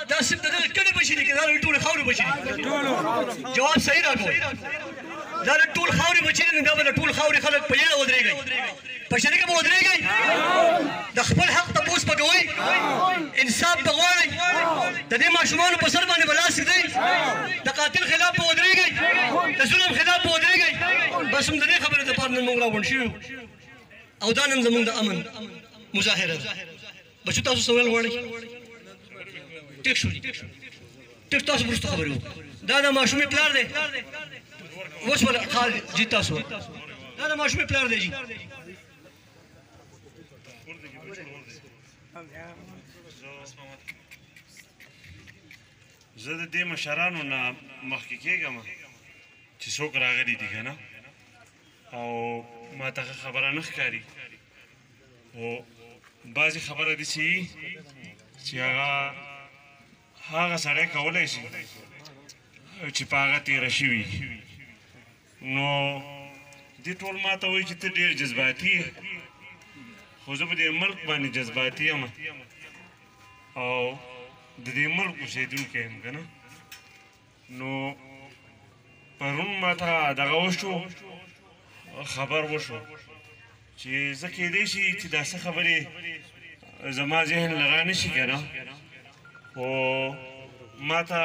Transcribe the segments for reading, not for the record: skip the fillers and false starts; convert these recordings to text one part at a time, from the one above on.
دا صرف د دغه کلي بچي دي که دا د ټولې خاورې بچي دي جواب صحیح راکړئ دا د ټول خاورې بچي دي نو دا به د ټول خاورې خلک په یړه ودرېږئ په شریکه به ودرېږئ د خپل حق تپوس به کوئ انصاف به غواړئ د دې ماشومانو په سر باندې به لاس ږدئ د قاتل خلاف به ودرېږئ د ظلم خلاف به ودرېږئ بس هم د دې خبرې دپاره نن موږ راغونډ شوي او دا نن زموږ د امن مظاهره ده بچو تاسو څه ویل غواړئ ټیک شو ټیک تاسو وروسته خبرې وکړو دا د ماشومې پلار دی اوس به خال جي تاسو دا د ماشومې پلار دی جي زه د دې مشرانو نه مخکې کېږم چې څوک راغلي دي که نه او ما ته ښه خبره نه ښکاري خو بعضې خبره داسې وي چې هغه سړی کولی شي چې په هغه تېره شوي نو دې ټول ما ته وایي چې ته ډېر جذباتي یې خو زه په دې ملک باندې جذباتي یم او د دې ملک اوسېدونکی یم که نه نو پرون ما ته دغه وشو خبر وشو چې زه کېدی شي چې دا څه خبرې زما ذهن له را نه شي که نه خو ما ته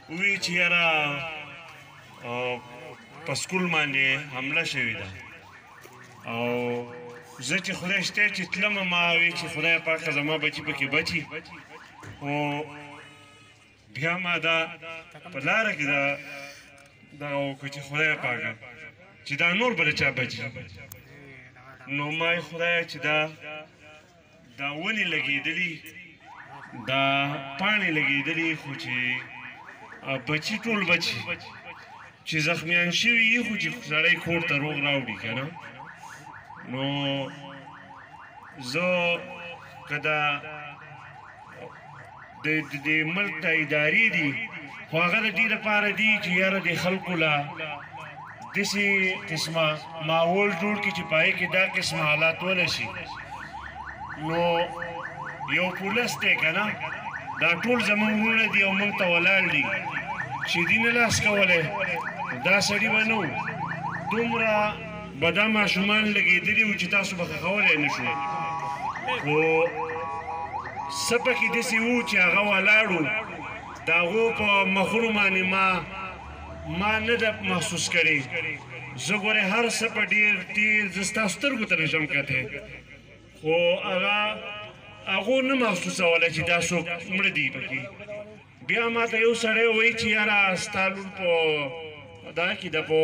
ووایي چې یاره په سکول باندې حمله شوې ده او زه چې خدای شته چې تلم ما وی چې خدای پاکه زما بچي پکې بچي خو بیا ما دا په لاره کې دغه وکړو چې خدای پاکه چې دا نور به له چا بچي نو ما یې خدایه چې دا ونې لګېدلي دا پاڼې لګېدلي خو چې بچي ټول بچي چې زخمیان شوي یي خو چې سړی کور ته روغ راوړي که نه نو زه که د دې ملک ته ادارې دي خو هغه د دې لپاره دي چې یاره د خلکو له داسې قسمه ماحول جوړ کړي چې په هغې کې دا قسمه حالات ونشي نو یو پولیس دی که نه دا ټول زموږ وروڼه دي او موږ ته ولاړ دي چې دي نه لاس کولی دا سړي به نه و دومره به دا ماشومان لګېدلي وو چې تاسو به ښخولی نه شو خو څه پکې داسې وو چې هغه ولاړ و د هغو په مخونو باندې ما نه ده محسوس کړی زه ګورې هر څه په ډېر تېز زه ستا سترګو ته نشم کتی خو هغو نه محسوسولی چې دا څوک مړه دي پکې بیا ما ته یو سړی وایي چې یاره ستا لور په دا کې ده په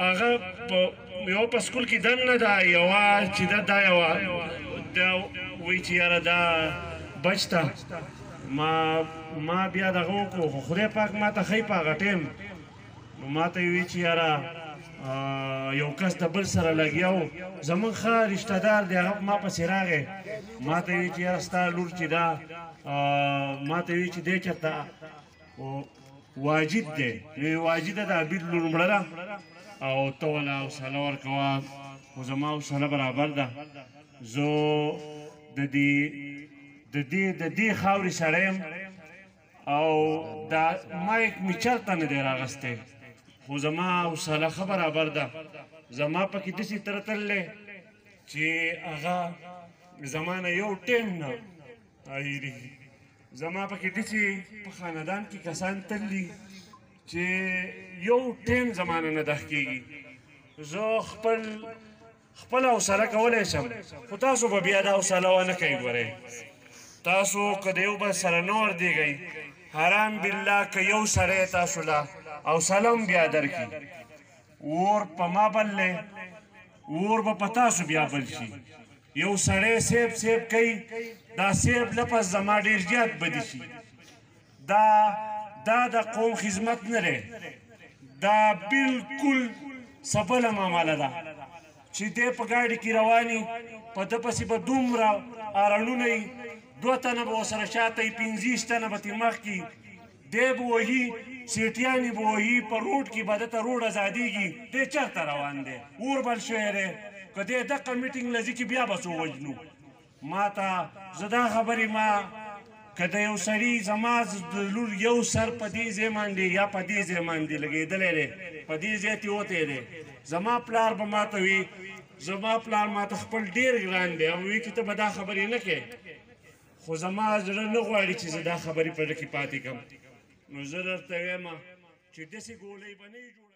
هغه یو په سکول کې دننه ده یوه چې دا یوه دا وایي چې یاره دا بچ ته ما بیا دغه وکړو خو خدای پاک ما ته ښایي په هغه ټایم نو ما ته یې وایي چې یاره یو کس د بل سره لګیا و زموږ ښه رشته دار دی هغه ما پسې راغی ما ته یې وایي چې یاره ستا لور چې دا ما ته یې وایي چې دی چېرته واجد دی نو واجده د عبید لور مړه ده او ته وله حوصله ورکوه خو زما حوصله برابر ده زه د دې خاورې سړی یم او دا مایک مې چېرته نه دی راغستی خو زما حوصله ښه برابر ده زما پکې داسې تره تللی چې هغه زما نه یو ټیم نه هېرېږي زما پکې داسې په خاندان کې کسان تللي چې یو ټیم زما نه نه دښ کېږي زه خپل حوصله کولی شم خو تاسو به بیا دا حوصله ونه کوئ ګورئ تاسو که د یو بل سره نه وردېږئ حرام بالله که یو سړی تاسو له حوصله هم بیا درکړي اور په ما بل دی اور به په تاسو بیا بل شي یو سړی سیب کوي دا سیب لپس زما ډېر زیات بدي شي دا د قوم خدمت نه دی دا بلکل څه بله معامله ده چې دی په ګاډي کې رواني په ده پسې به دومره اړنونه وي 2 تنه به ورسره شاته وي 15 تنه به ترې مخکې دی به وهي سیټیانې به وهي په روډ کې به دته روډ ازادېږي دی چېرته روان دی اور بل شوی دی که دی دقه میټینګ له ځي چې بیا به څو وژنو ما ته زه دا خبرې ما که د یو سړي زما د لور یو سر په دې ځای باندې یا په دې ځای باندې لګېدلی دی په دې ځای تې وتی دی زما پلار به ما ته وي زما پلار ما ته خپل ډېر ګران دی او وي چې ته به دا خبرې نه کوې خو زما زړه نه غواړي چې زه دا خبرې په زړه کې پاتې کړم نو زه درته وایم چې داسې ګولۍ به نه وي